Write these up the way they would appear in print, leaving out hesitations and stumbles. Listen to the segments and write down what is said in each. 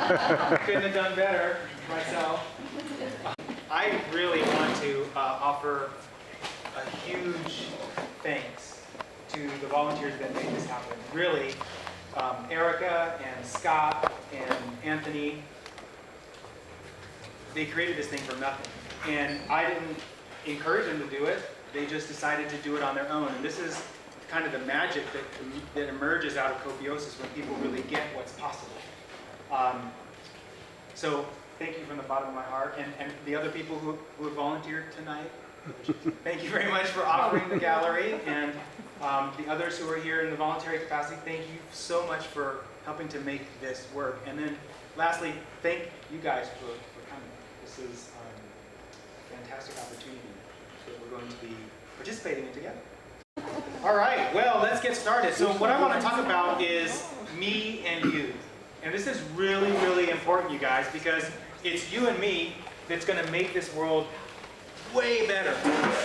Couldn't have done better myself. I really want to offer a huge thanks to the volunteers that made this happen. Really, Erica and Scott and Anthony, they created this thing from nothing. And I didn't encourage them to do it. They just decided to do it on their own. And this is kind of the magic that emerges out of Copiosis when people really get what's possible. So thank you from the bottom of my heart. And the other people who have volunteered tonight, thank you very much for offering the gallery. And the others who are here in the voluntary capacity, thank you so much for helping to make this work. And then lastly, thank you guys for coming. This is a fantastic opportunity that we're going to be participating in together. All right, well, let's get started. So what I want to talk about is me and you. And this is really, really important, you guys, because it's you and me that's going to make this world way better,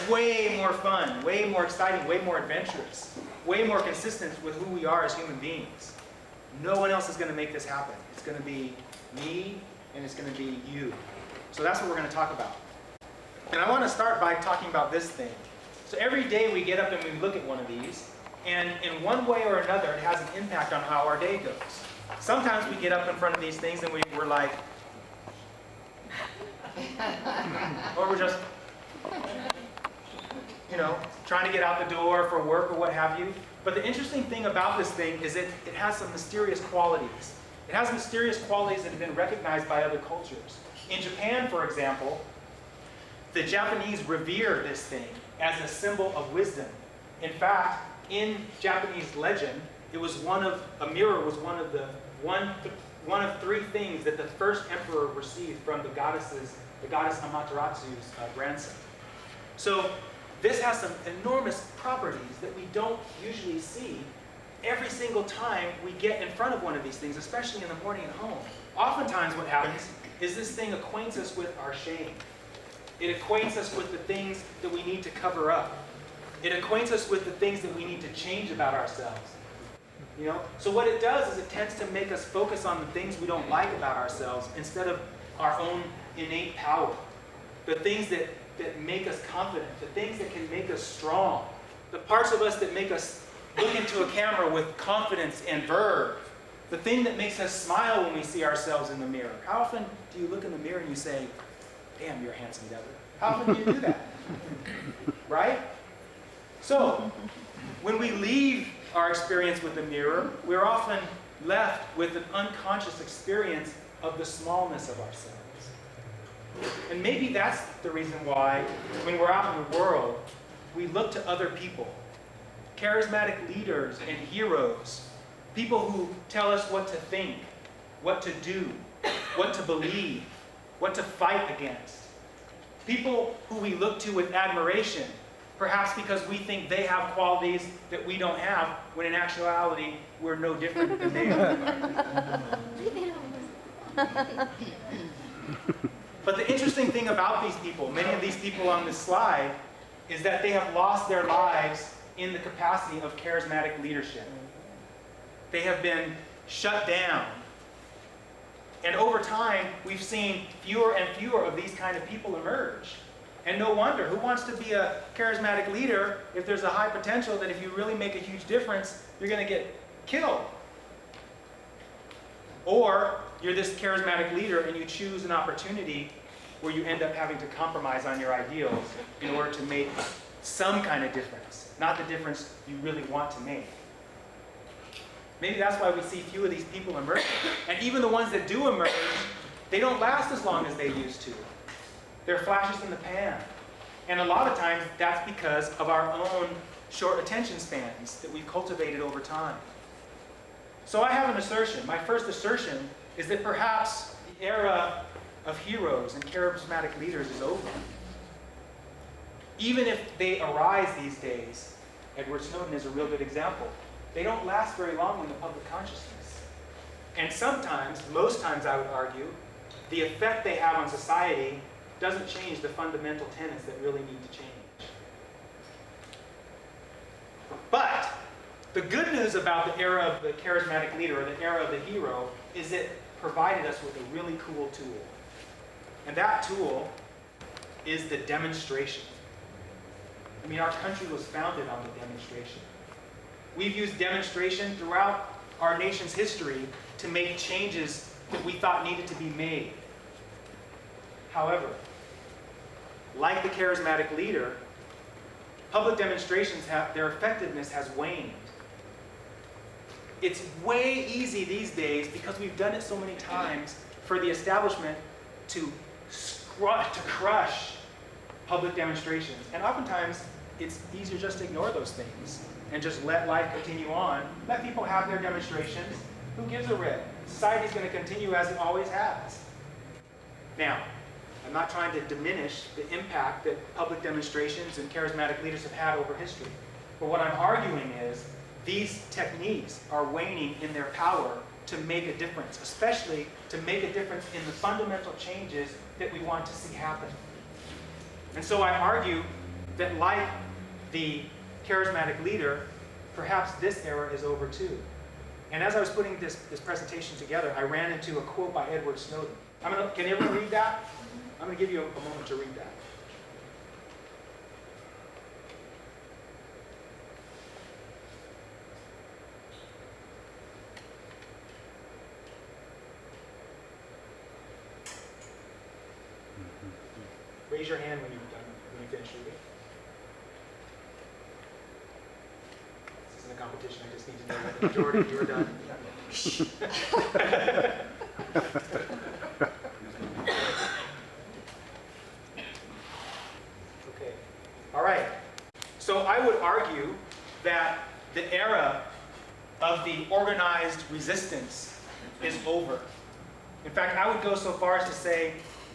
way more fun, way more exciting, way more adventurous, way more consistent with who we are as human beings. No one else is going to make this happen. It's going to be me and it's going to be you. So that's what we're going to talk about. And I want to start by talking about this thing. So every day we get up and we look at one of these, and in one way or another it has an impact on how our day goes. Sometimes we get up in front of these things and we're like, or we're just, trying to get out the door for work or what have you. But the interesting thing about this thing is it has some mysterious qualities. It has mysterious qualities that have been recognized by other cultures. In Japan, for example, the Japanese revere this thing as a symbol of wisdom. In fact, in Japanese legend, a mirror was one of three things that the first emperor received from the goddess Amateratsu's grandson. So this has some enormous properties that we don't usually see every single time we get in front of one of these things, especially in the morning at home. Oftentimes what happens is this thing acquaints us with our shame. It acquaints us with the things that we need to cover up. It acquaints us with the things that we need to change about ourselves. So what it does is it tends to make us focus on the things we don't like about ourselves instead of our own innate power. The things that make us confident, the things that can make us strong, the parts of us that make us look into a camera with confidence and verve, the thing that makes us smile when we see ourselves in the mirror. How often do you look in the mirror and you say, damn, you're a handsome devil? How often do you do that? Right? So, when we leave our experience with the mirror, we're often left with an unconscious experience of the smallness of ourselves. And maybe that's the reason why, when we're out in the world, we look to other people, charismatic leaders and heroes, people who tell us what to think, what to do, what to believe, what to fight against. People who we look to with admiration, perhaps because we think they have qualities that we don't have, when in actuality, we're no different than they are. But the interesting thing about these people, many of these people on this slide, is that they have lost their lives in the capacity of charismatic leadership. They have been shut down. And over time, we've seen fewer and fewer of these kind of people emerge. And no wonder. Who wants to be a charismatic leader if there's a high potential that if you really make a huge difference, you're going to get killed? Or you're this charismatic leader and you choose an opportunity where you end up having to compromise on your ideals in order to make some kind of difference, not the difference you really want to make. Maybe that's why we see few of these people emerge. And even the ones that do emerge, they don't last as long as they used to. They're flashes in the pan. And a lot of times that's because of our own short attention spans that we've cultivated over time. So I have an assertion. My first assertion is that perhaps the era of heroes and charismatic leaders is over. Even if they arise these days, Edward Snowden is a real good example. They don't last very long in the public consciousness. And sometimes, most times I would argue, the effect they have on society doesn't change the fundamental tenets that really need to change. But the good news about the era of the charismatic leader, or the era of the hero, is that provided us with a really cool tool. And that tool is the demonstration. I mean, our country was founded on the demonstration. We've used demonstration throughout our nation's history to make changes that we thought needed to be made. However, like the charismatic leader, public demonstrations their effectiveness has waned. It's way easy these days, because we've done it so many times, for the establishment to crush public demonstrations. And oftentimes, it's easier just to ignore those things and just let life continue on. Let people have their demonstrations. Who gives a rip? Society's going to continue as it always has. Now, I'm not trying to diminish the impact that public demonstrations and charismatic leaders have had over history. But what I'm arguing is these techniques are waning in their power to make a difference, especially to make a difference in the fundamental changes that we want to see happen. And so I argue that, like the charismatic leader, perhaps this era is over too. And as I was putting this presentation together, I ran into a quote by Edward Snowden. Can everyone read that? I'm going to give you a moment to read that. Raise your hand when you're done, when you finish reading. This isn't a competition, I just need to know that the majority of you are done. Okay. All right. So I would argue that the era of the organized resistance is over. In fact, I would go so far as to say,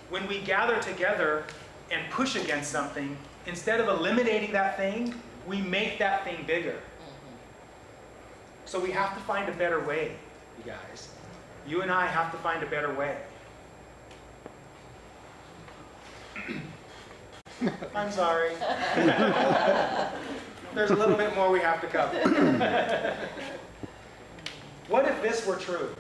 when we gather together and push against something, instead of eliminating that thing, we make that thing bigger. So we have to find a better way, you guys. You and I have to find a better way. I'm sorry. There's a little bit more we have to cover. What if this were true?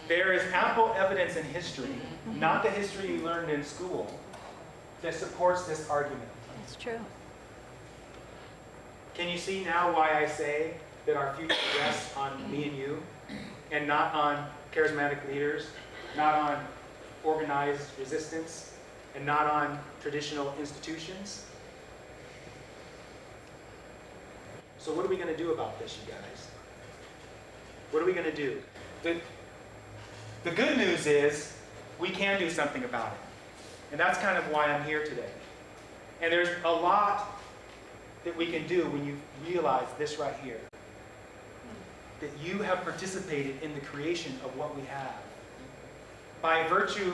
There is ample evidence in history, not the history you learned in school, that supports this argument. It's true. Can you see now why I say that our future rests on me and you, and not on charismatic leaders, not on organized resistance, and not on traditional institutions? So what are we going to do about this, you guys? What are we going to do? The good news is we can do something about it. And that's kind of why I'm here today. And there's a lot that we can do when you realize this right here. That you have participated in the creation of what we have. By virtue,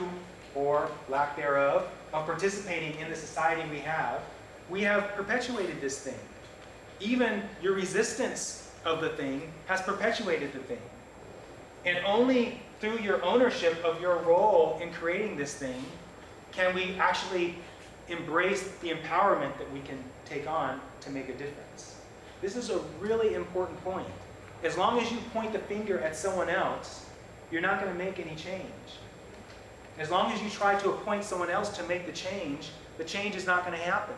or lack thereof, of participating in the society we have perpetuated this thing. Even your resistance of the thing has perpetuated the thing. And only through your ownership of your role in creating this thing can we actually embrace the empowerment that we can take on to make a difference. This is a really important point. As long as you point the finger at someone else, you're not going to make any change. As long as you try to appoint someone else to make the change is not going to happen.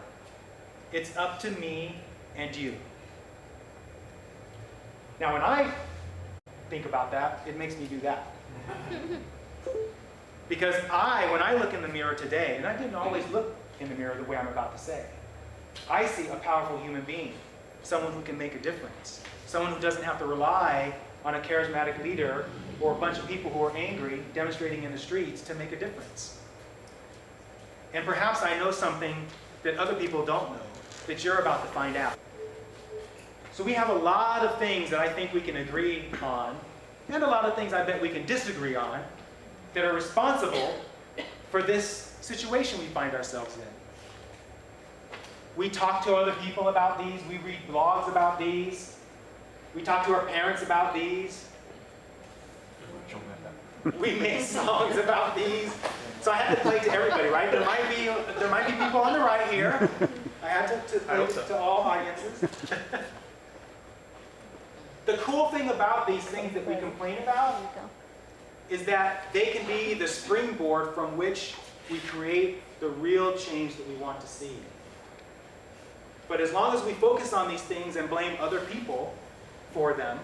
It's up to me and you. Now, when I think about that, it makes me do that. Because when I look in the mirror today, and I didn't always look in the mirror the way I'm about to say, I see a powerful human being, someone who can make a difference, someone who doesn't have to rely on a charismatic leader or a bunch of people who are angry demonstrating in the streets to make a difference. And perhaps I know something that other people don't know, that you're about to find out. So we have a lot of things that I think we can agree on, and a lot of things I bet we can disagree on, that are responsible for this situation we find ourselves in. We talk to other people about these, we read blogs about these, we talk to our parents about these, we make songs about these. So I had to play to everybody, right? There might be people on the right here. I ahead to all audiences. The cool thing about these things that we complain about is that they can be the springboard from which we create the real change that we want to see. But as long as we focus on these things and blame other people for them,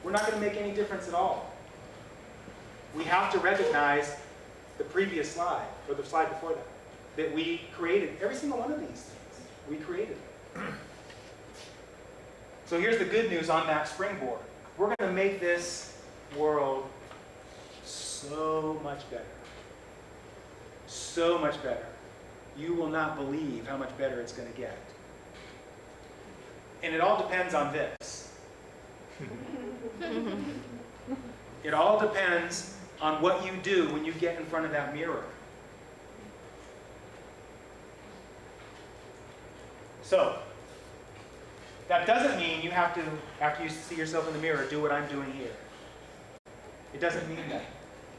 we're not going to make any difference at all. We have to recognize the previous slide, or the slide before that we created every single one of these things. We created them. So here's the good news on that springboard. We're going to make this world so much better. So much better. You will not believe how much better it's going to get. And it all depends on this. It all depends on what you do when you get in front of that mirror. So, that doesn't mean you have to, after you see yourself in the mirror, do what I'm doing here. It doesn't mean that.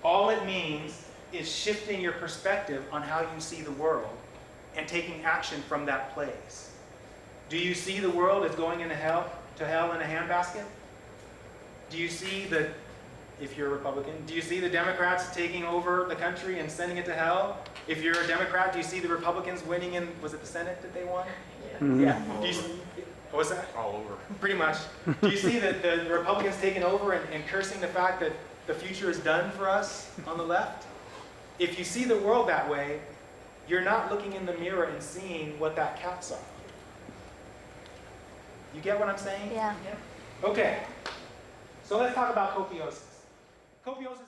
All it means is shifting your perspective on how you see the world and taking action from that place. Do you see the world as going into hell in a handbasket? Do you see if you're a Republican, do you see the Democrats taking over the country and sending it to hell? If you're a Democrat, do you see the Republicans winning in, was it the Senate that they won? Yeah. Do you, what's that? All over. Pretty much. Do you see that the Republicans taking over and cursing the fact that the future is done for us on the left? If you see the world that way, you're not looking in the mirror and seeing what that cat saw. You get what I'm saying? Yeah. Okay. So let's talk about copiosis. Copiosis